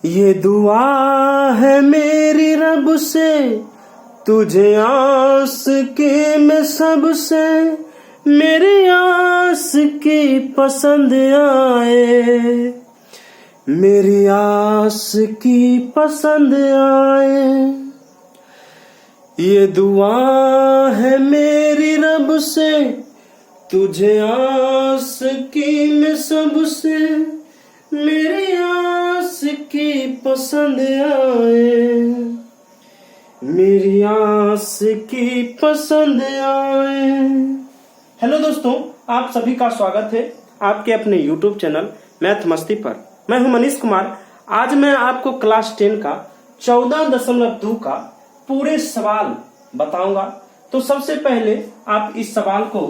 ये दुआ है मेरी रब से, तुझे आस की मैं सबसे, मेरी आस की पसंद आए, मेरी आस की पसंद आए। ये दुआ है मेरी रब से, तुझे आस की मैं सबसे, मेरी आस की पसंद आए, मेरी आस की पसंद आए। हेलो दोस्तों, आप सभी का स्वागत है आपके अपने YouTube चैनल मैथ मस्ती पर। मैं हूं मनीष कुमार। आज मैं आपको क्लास 10 का 14.2 का पूरे सवाल बताऊंगा। तो सबसे पहले आप इस सवाल को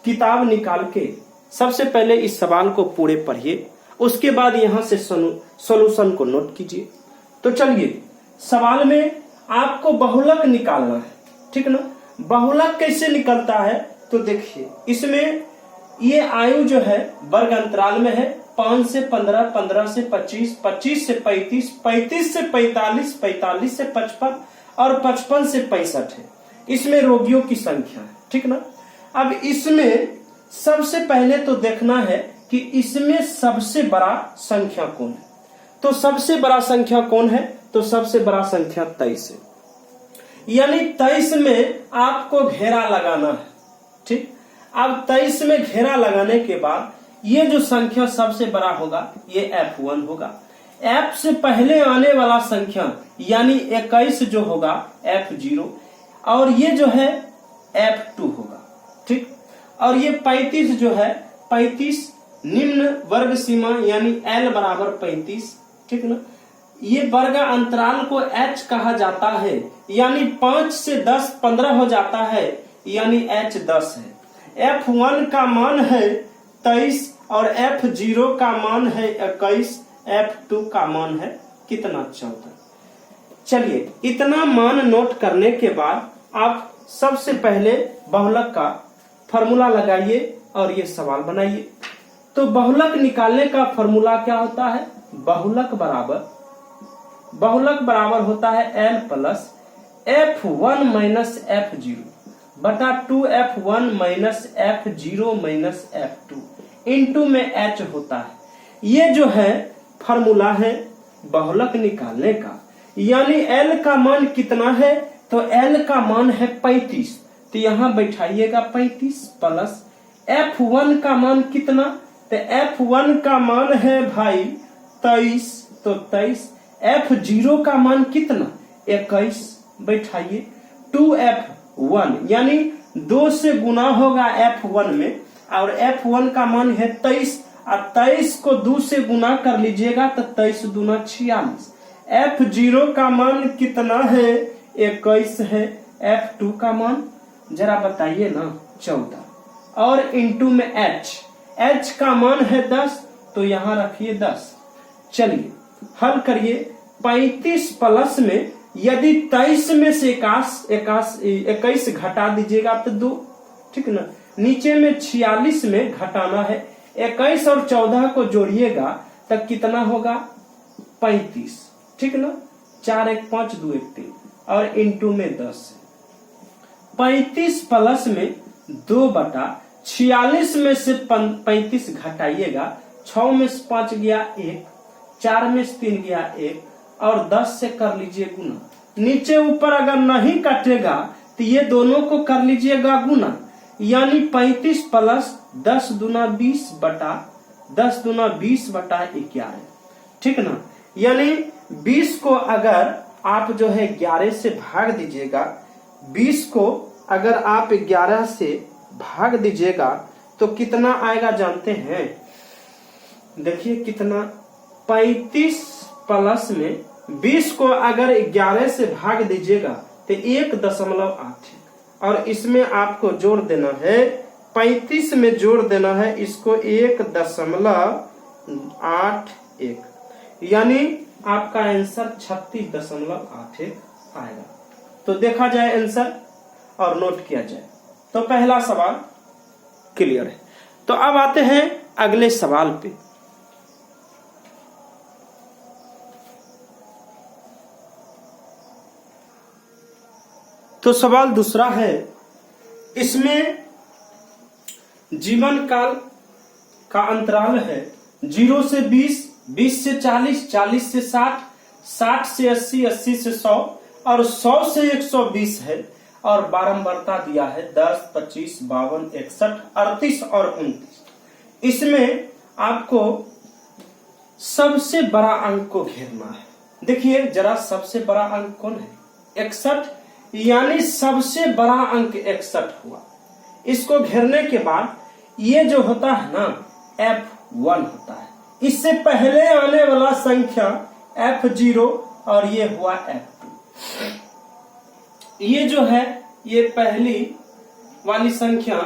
किताब निकाल के सबसे पहले इस सवाल को पूरे पढ़िए, उसके बाद यहां से सॉल्यूशन को नोट कीजिए। तो चलिए, सवाल में आपको बहुलक निकालना है, ठीक ना। बहुलक कैसे निकलता है तो देखिए, इसमें ये आयु जो है वर्ग अंतराल में है। 5 से 15, 15 से 25, 25 से 35, 35 से 45, 45 से 55 और 55 से 65 है। इसमें रोगियों की संख्या है, ठीक ना। अब इसमें सबसे पहले तो देखना है कि इसमें सबसे बड़ा संख्या कौन है। तो सबसे बड़ा संख्या कौन है तो सबसे बड़ा संख्या 23 है। यानी 23 में आपको घेरा लगाना है, ठीक। अब 23 में घेरा लगाने के बाद ये जो संख्या सबसे बड़ा होगा ये F1 होगा। F से पहले आने वाला संख्या यानी 21 जो होगा F0 और ये जो है F2 होगा, ठीक। और ये 35 जो है 35 निम्न वर्ग सीमा यानी L बराबर 35, ठीक ना। ये वर्ग अंतराल को H कहा जाता है, यानी 5 से 10 15 हो जाता है, यानी H 10 है। F1 का मान है 23 और F0 का मान है 21, F2 का मान है कितना 14। चलिए, इतना मान नोट करने के बाद आप सबसे पहले बहुलक का फॉर्मूला लगाइए और ये सवाल बनाइए। तो बहुलक निकालने का फॉर्मूला क्या होता है? बहुलक बराबर होता है L plus F1 minus F0 बटा 2F1 minus F0 minus F2 into में H होता है। ये जो है फॉर्मूला है बहुलक निकालने का। यानी L का मान कितना है तो L का मान है 35, तो यहां बैठाइएगा 35 प्लस F1 का मान कितना, तो F1 का मान है भाई 23, तो 23। F0 का मान कितना 21, बैठाइए 2F1 यानी 2 से गुना होगा F1 में और F1 का मान है 23 और 23 को 2 से गुना कर लीजिएगा तो 23 दूना 46। F0 का मान कितना है 21 है। F2 का मान जरा बताइए ना 14 और इंटू में H का मान है 10, तो यहां रखिए 10। चलिए हल करिए। 35 प्लस में यदि 23 में से 21 घटा दीजिएगा तो 2, ठीक ना। नीचे में 46 में घटाना है, 21 और 14 को जोड़िएगा तब कितना होगा 35, ठीक ना। 4 1 5 2 1 3 और इंटू में 10। 35 प्लस में 2 बटा 46 में से 35 घटाइएगा, 6 में से 5 गया 1, 4 में से 3 गया 1 और 10 से कर लीजिए गुना। नीचे ऊपर अगर नहीं कटेगा तो ये दोनों को कर लीजिएगा गुना, यानी 35 प्लस 10 दूना 20 बटा 10 दूना 20 बटा 11, ठीक ना। यानी 20 को अगर आप जो है 11 से भाग दीजिएगा, 20 को अगर आप 11 से भाग दीजिएगा तो कितना आएगा जानते हैं? देखिए कितना, 35 प्लस में 20 को अगर 11 से भाग दीजिएगा तो 1.8 और इसमें आपको जोड़ देना है 35 में जोड़ देना है इसको 1.81, यानी आपका आंसर 36.81 आएगा। तो देखा जाए आंसर और नोट किया जाए। तो पहला सवाल क्लियर है। तो अब आते हैं अगले सवाल पे। तो सवाल दूसरा है, इसमें जीवन काल का अंतराल है 0 से 20, 20 से 40, 40 से 60, 60 से 80, 80 से 100 और 100 से 120 है। और बारंबारता दिया है 10, 25, 52, 61, 38 और 29। इसमें आपको सबसे बड़ा अंक को घेरना है। देखिए जरा, सबसे बड़ा अंक कौन है? 61, यानी सबसे बड़ा अंक 61 हुआ। इसको घेरने के बाद ये जो होता है ना F1 होता है। इससे पहले आने वाला संख्या F0 और ये हुआ F2। ये जो है ये पहली वाली संख्या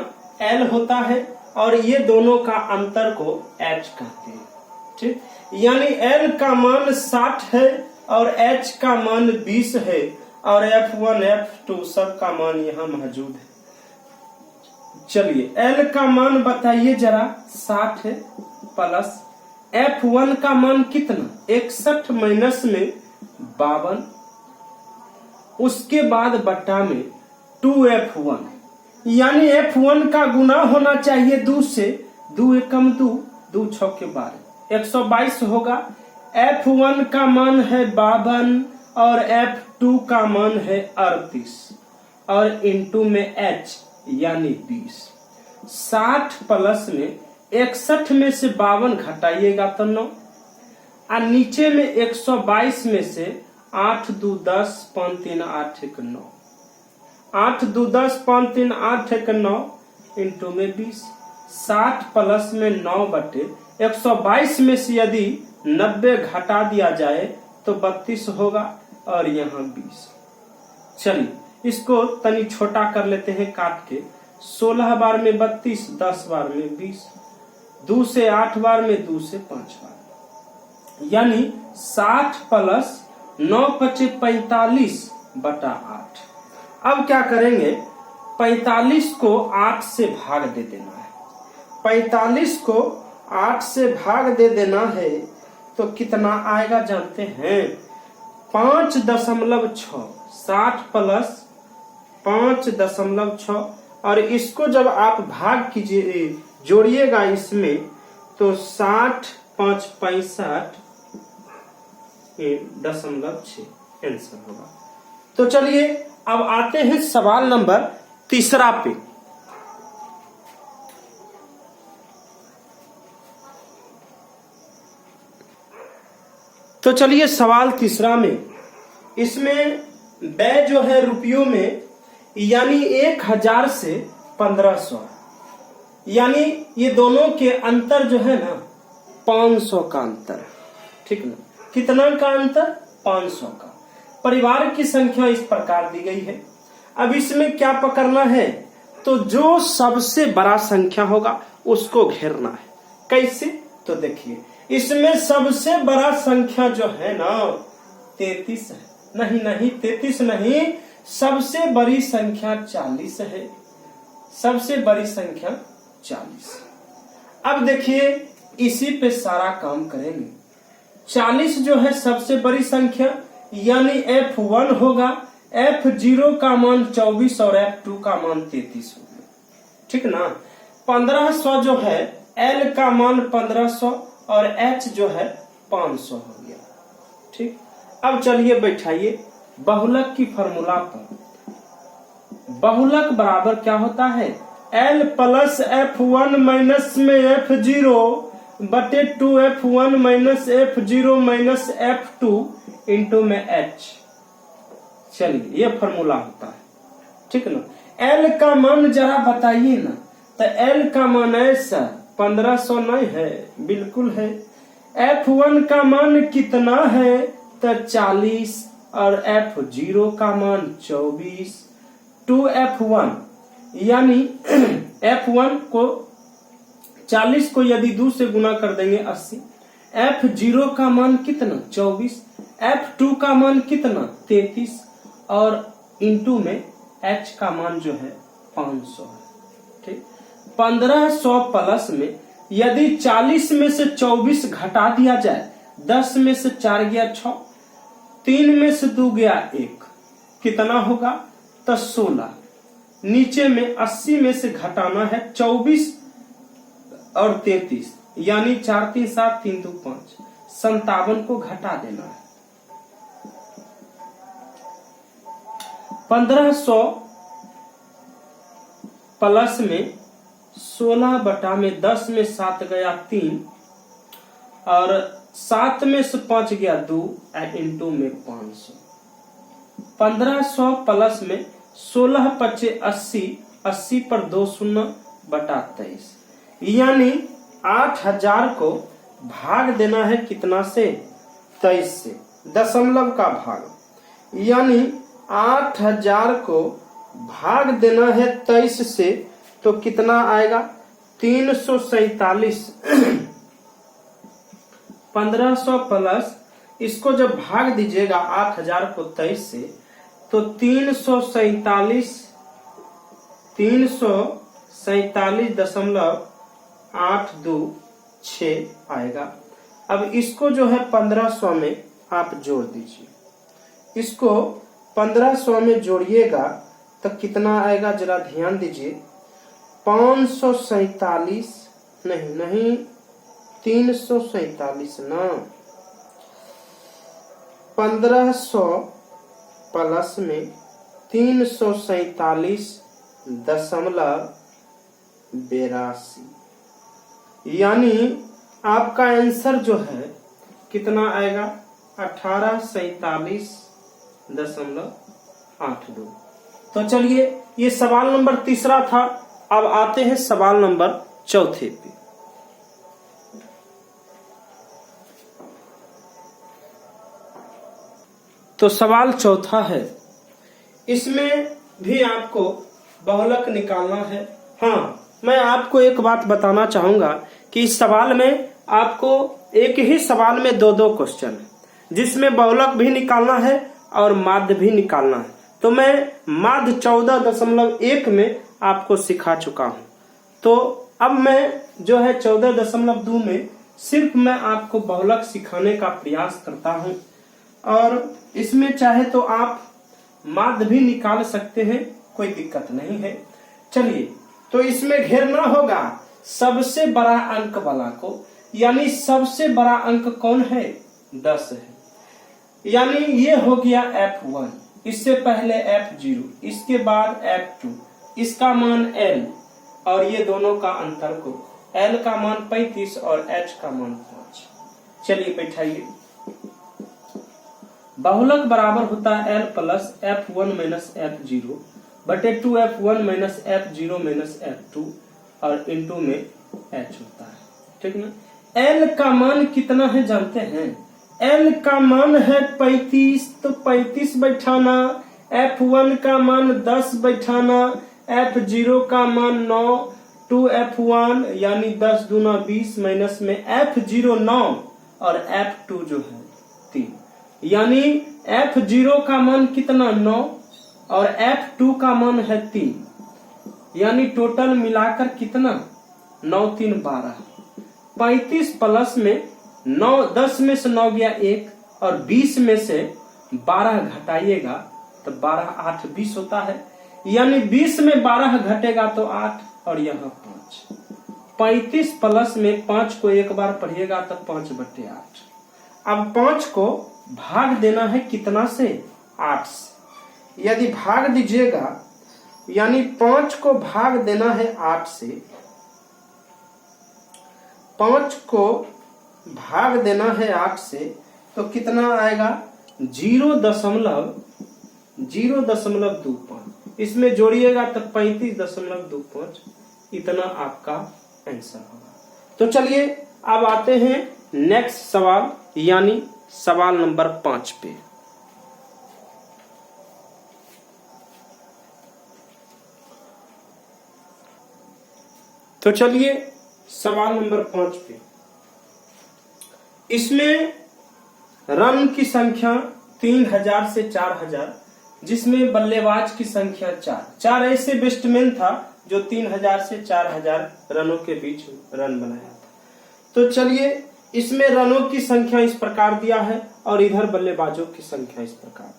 L होता है और ये दोनों का अंतर को H कहते हैं। ठीक, यानी L का मान 60 है और H का मान 20 है और F1 F2 सब का मान यहाँ मौजूद है। चलिए L का मान बताइए जरा, 60 है प्लस F1 का मान कितना? 61 माइनस में 52, उसके बाद बट्टा में 2F1, यानी F1 का गुना होना चाहिए 2 से। 2 एकम 2, 2 छक्के 12, 122 होगा। F1 का मान है 52 और F2 का मान है 38 और इंटू में H यानी 20। 60 प्लस में 61 में से 52 घटाइएगा तो 9, और नीचे में 122 में से 8 2 10 5 3 8 1 9, 8 2 10 5 3 8 1 9 इंटू में 20। 60 प्लस में 9 बटे 122 में से यदि 90 घटा दिया जाए तो 32 होगा और यहाँ 20। चलिए इसको तनी छोटा कर लेते हैं काट के। 16 बार में 32, 10 बार में 20, 2 से 8 बार में 2 से 5 बार, यानी 60 प्लस 9 बचे 45 बटा 8। अब क्या करेंगे? 45 को 8 से भाग दे देना है। 45 को 8 से भाग दे देना है तो कितना आएगा जानते हैं? 5.6। 60 प्लस 5.6 और इसको जब आप भाग कीजिए, जोड़िएगा इसमें तो 60 5 65.6 आंसर होगा। तो चलिए अब आते हैं सवाल नंबर तीसरा पे। तो चलिए सवाल तीसरा में, इसमें व्यय जो है रुपयों में, यानी 1000 से 1500, यानी ये दोनों के अंतर जो है ना 500 का अंतर। ठीक ना, कितना का अंतर? 500 का। परिवार की संख्या इस प्रकार दी गई है। अब इसमें क्या पकड़ना है? तो जो सबसे बड़ा संख्या होगा उसको घेरना है। कैसे? तो देखिए इसमें सबसे बड़ा संख्या जो है ना 33 है। नहीं 33 नहीं, सबसे बड़ी संख्या 40 है। सबसे बड़ी संख्या 40। अब देखिए इसी पे सारा काम करेंगे। 40 जो है सबसे बड़ी संख्या, यानी F1 होगा। F0 का मान 24 और F2 का मान 33 होगा। ठीक ना। 1500 जो है L का मान 1500 और H जो है 500 हो गया। ठीक, अब चलिए बैठाइए बहुलक की फॉर्मूला पर। बहुलक बराबर क्या होता है? L प्लस F1 माइनस में F0 बटे 2F1 minus F0 minus F2 into में H। चलिए ये फॉर्मूला होता है। ठीक ना। L का मान जरा बताइए ना। तो L का मान ऐसा 1500 नहीं है, बिल्कुल है। F1 का मान कितना है? तो 40 और F0 का मान 24। 2F1 यानी F1 को 40 को यदि 2 से गुना कर देंगे 80। F0 का मान कितना? 24। F2 का मान कितना? 33 और इंटू में H का मान जो है 500 है। ठीक, 1500 प्लस में यदि 40 में से 24 घटा दिया जाए, 10 में से 4 गया 6, 3 में से 2 गया 1, कितना होगा? तो 16, नीचे में 80 में से घटाना है 24 और 33, यानी 4 3 7 3 2 5, 57 को घटा देना है। 1500 प्लस में 16 बटा में 10 में 7 गया 3 और 7 में से 5 गया 2 इंटू में 500। 1500 प्लस में 16 पच्चे 80, 80 पर 2 शून्य बटा 23, यानी 8000 को भाग देना है कितना से? 23 से, दशमलव का भाग, यानी 8000 को भाग देना है 23 से, तो कितना आएगा? 347। 1500 प्लस इसको जब भाग दीजिएगा 8000 को 23 से, तो 347.826 आएगा। अब इसको जो है 1500 में आप जोड़ दीजिए, इसको 1500 में जोड़िएगा तो कितना आएगा? जरा ध्यान दीजिए, 547 नहीं 347 ना, 1500 प्लस में 347.82, यानी आपका आंसर जो है कितना आएगा? 1847.82। तो चलिए, ये सवाल नंबर तीसरा था। अब आते हैं सवाल नंबर चौथे पे। तो सवाल चौथा है, इसमें भी आपको बहुलक निकालना है। हाँ, मैं आपको एक बात बताना चाहूंगा कि इस सवाल में आपको एक ही सवाल में दो दो क्वेश्चन है, जिसमें बहुलक भी निकालना है और माध्य भी निकालना है। तो मैं माध्य 14.1 में आपको सिखा चुका हूं, तो अब मैं जो है 14.2 में सिर्फ मैं आपको बहुलक सिखाने का प्रयास करता हूं, और इसमें चाहे तो आप माध्य भी निकाल सकते हैं, कोई दिक्कत नहीं है। चलिए, तो इसमें घेरना होगा सबसे बड़ा अंक वाला को, यानी सबसे बड़ा अंक कौन है? 10 है, यानी ये हो गया F1, इससे पहले F0, इसके बाद F2, इसका मान L, और ये दोनों का अंतर को L का मान 35 और H का मान 5। चलिए बैठाइए। बहुलक बराबर होता है L plus F1 minus F0 बटे 2F1 minus F0 minus F2 और इंटू में H होता है, ठीक ना। L का मान कितना है जानते हैं? L का मान है 35, तो 35 बैठाना, F1 का मान 10 बैठाना, F0 का मान 9, 2F1 यानी 10 दूना 20 माइनस में F0 9 और F2 जो है 3, यानी F0 का मान कितना? 9 और F2 का मान है 3, यानी टोटल मिलाकर कितना? 9 3 12। 35 प्लस में 9, 10 में से 9 गया 1 और 20 में से 12 घटाइएगा तो 12 8 20 होता है, यानी 20 में 12 घटेगा तो 8 और यहाँ 5। 35 प्लस में 5 को एक बार पढ़िएगा तो 5/8। अब 5 को भाग देना है कितना से? 8 से। यदि भाग दीजिएगा, यानी 5 को भाग देना है 8 से, 5 को भाग देना है 8 से, तो कितना आएगा? 0.025। इसमें जोड़िएगा तो 35.25, इतना आपका आंसर होगा। तो चलिए अब आते हैं नेक्स्ट सवाल, यानी सवाल नंबर 5 पे। तो चलिए सवाल नंबर 5 पे, इसमें रन की संख्या 3000 से 4000, जिसमें बल्लेबाज की संख्या 4 ऐसे बैट्समैन था जो 3000 से 4000 रनों के बीच रन बनाया था। तो चलिए, इसमें रनों की संख्या इस प्रकार दिया है और इधर बल्लेबाजों की संख्या इस प्रकार।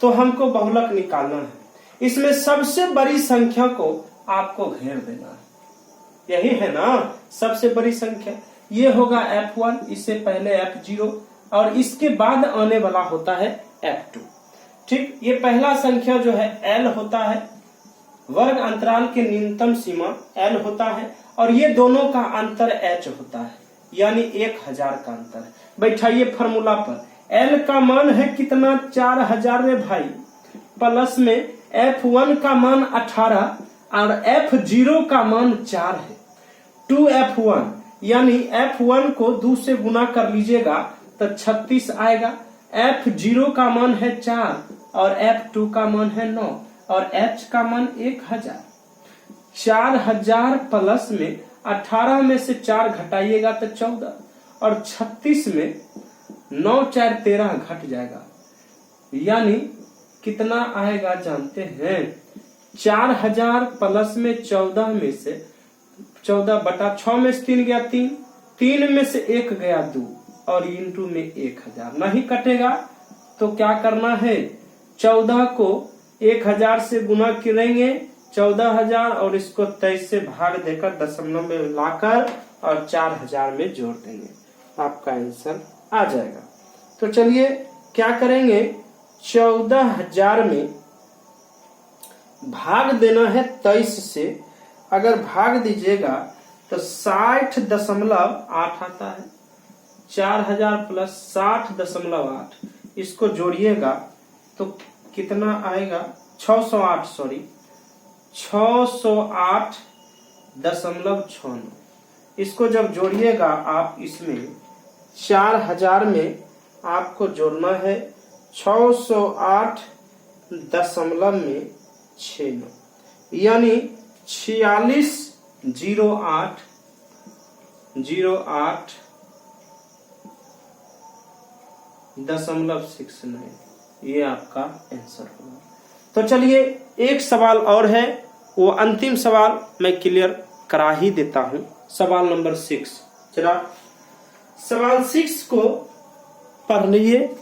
तो हमको बहुलक निकालना है। इसमें सबसे बड़ी संख्या को आपको घेर देना है, यही है ना सबसे बड़ी संख्या। ये होगा F1, इससे पहले F0 और इसके बाद आने वाला होता है F2। ठीक, ये पहला संख्या जो है L होता है, वर्ग अंतराल के न्यूनतम सीमा L होता है और ये दोनों का अंतर H होता है, यानी 1000 का अंतर। बैठाइए फॉर्मूला पर, L का मान है कितना 4000 रे भाई, प्लस में F1 का मान 18 और F0 का मान 4 है। 2F1 यानी F1 को 2 से गुना कर लीजिएगा तो 36 आएगा। F0 का मान है 4 और F2 का मान है 9 और H का मान 1000। 4000 प्लस में 18 में से 4 घटाइएगा तो 14 और 36 में 9 4 13 घट जाएगा, यानी कितना आएगा जानते हैं? 4000 प्लस में 14 में से 14 बटा 6 में से 3 गया 3, 3 में से 1 गया 2 और इंटू में 1000 नहीं कटेगा तो क्या करना है? 14 को 1000 से गुना करेंगे 14000 और इसको 23 से भाग देकर दशमलव में लाकर और 4000 में जोड़ देंगे, आपका आंसर आ जाएगा। तो चलिए क्या करेंगे, 14000 में भाग देना है 23 से, अगर भाग दीजिएगा तो 60.8 आता है। 4000 प्लस 60.8 इसको जोड़िएगा तो कितना आएगा? 608 608.69। इसको जब जोड़िएगा आप इसमें 4000 में आपको जोड़ना है 608.69 यानी 4608.69 ये आपका आंसर होगा। तो चलिए एक सवाल और है, वो अंतिम सवाल मैं क्लियर करा ही देता हूं। सवाल नंबर 6, चला सवाल 6 को पढ़ लीजिए।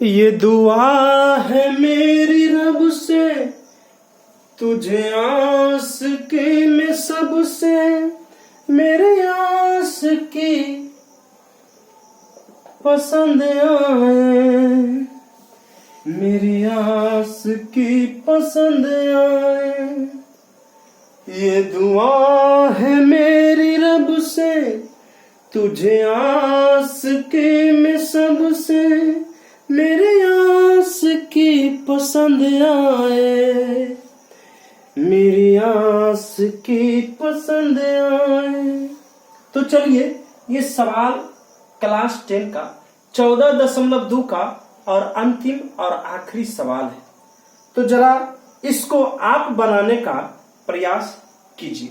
ये दुआ है मेरी रब से, तुझे आस की में सबसे, मेरे आस की पसंद आए, मेरी आस की पसंद आए। ये दुआ है मेरी रब से, तुझे आस की में सबसे, मेरे आस की पसंद आए, मेरी आस की पसंद आए। तो चलिए ये सवाल क्लास 10 का 14.2 का और अंतिम और आखिरी सवाल है। तो जरा इसको आप बनाने का प्रयास कीजिए।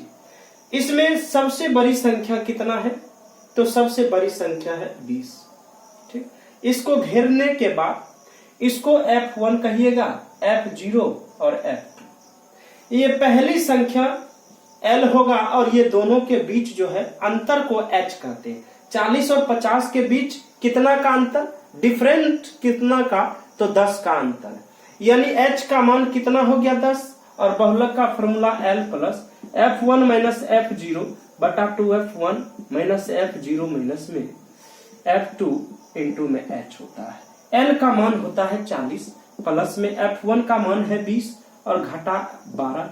इसमें सबसे बड़ी संख्या कितना है? तो सबसे बड़ी संख्या है 20। ठीक, इसको घेरने के बाद इसको F1 कहिएगा, F0 और F2। ये पहली संख्या L होगा और ये दोनों के बीच जो है अंतर को H कहते हैं। 40 और 50 के बीच कितना का अंतर? डिफरेंट कितना का? तो 10 का अंतर, यानी H का मान कितना हो गया 10 और बहुलक का formula L plus F1 minus F0 बटा 2F1 माइनस F0 माइनस में F2 इंटू में H होता है। L का मान होता है 40 प्लस में F1 का मान है 20 और घटा 12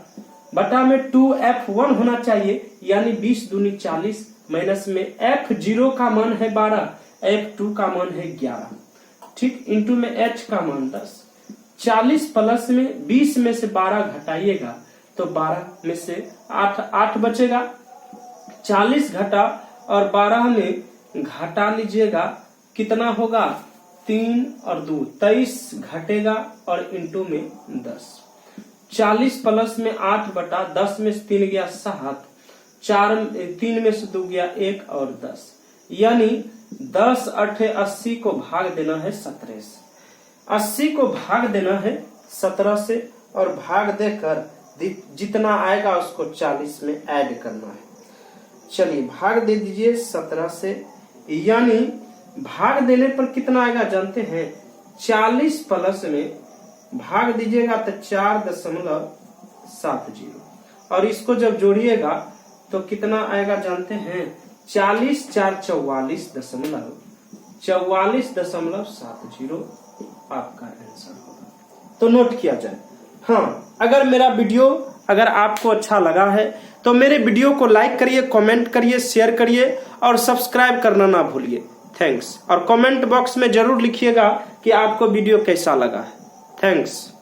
बटा में 2F1 होना चाहिए, यानी 20 दूनी 40 माइनस में F0 का मान है 12, F2 का मान है 11। ठीक, इंटू में H का मान 10। 40 प्लस में 20 में से 12 घटाइएगा तो 12 में से 8 बचेगा। 40 घटा और 12 में घटा लीजिएगा कितना होगा? 3 और 2 23 घटेगा और इंटू में 10। 40 प्लस में 8 बटा 10 में से 3 गया 7, 3 में से 2 गया 1 और 10, यानी 10 8 80 को भाग देना है 17 से। 80 को भाग देना है 17 से और भाग देकर जितना आएगा उसको 40 में ऐड करना है। चलिए भाग दे दीजिए 17 से, यानी भाग देने पर कितना आएगा जानते हैं? 40 प्लस में भाग दीजिएगा तो 4.70 और इसको जब जोड़िएगा तो कितना आएगा जानते हैं? 40 4 44.70 आपका आंसर होगा। तो नोट किया जाए। हाँ, अगर मेरा वीडियो अगर आपको अच्छा लगा है तो मेरे वीडियो को लाइक करिए, कमेंट करिए, शेयर करिए और सब्सक्राइब करना ना भूलिए। थैंक्स। और कमेंट बॉक्स में जरूर लिखिएगा कि आपको वीडियो कैसा लगा है। थैंक्स।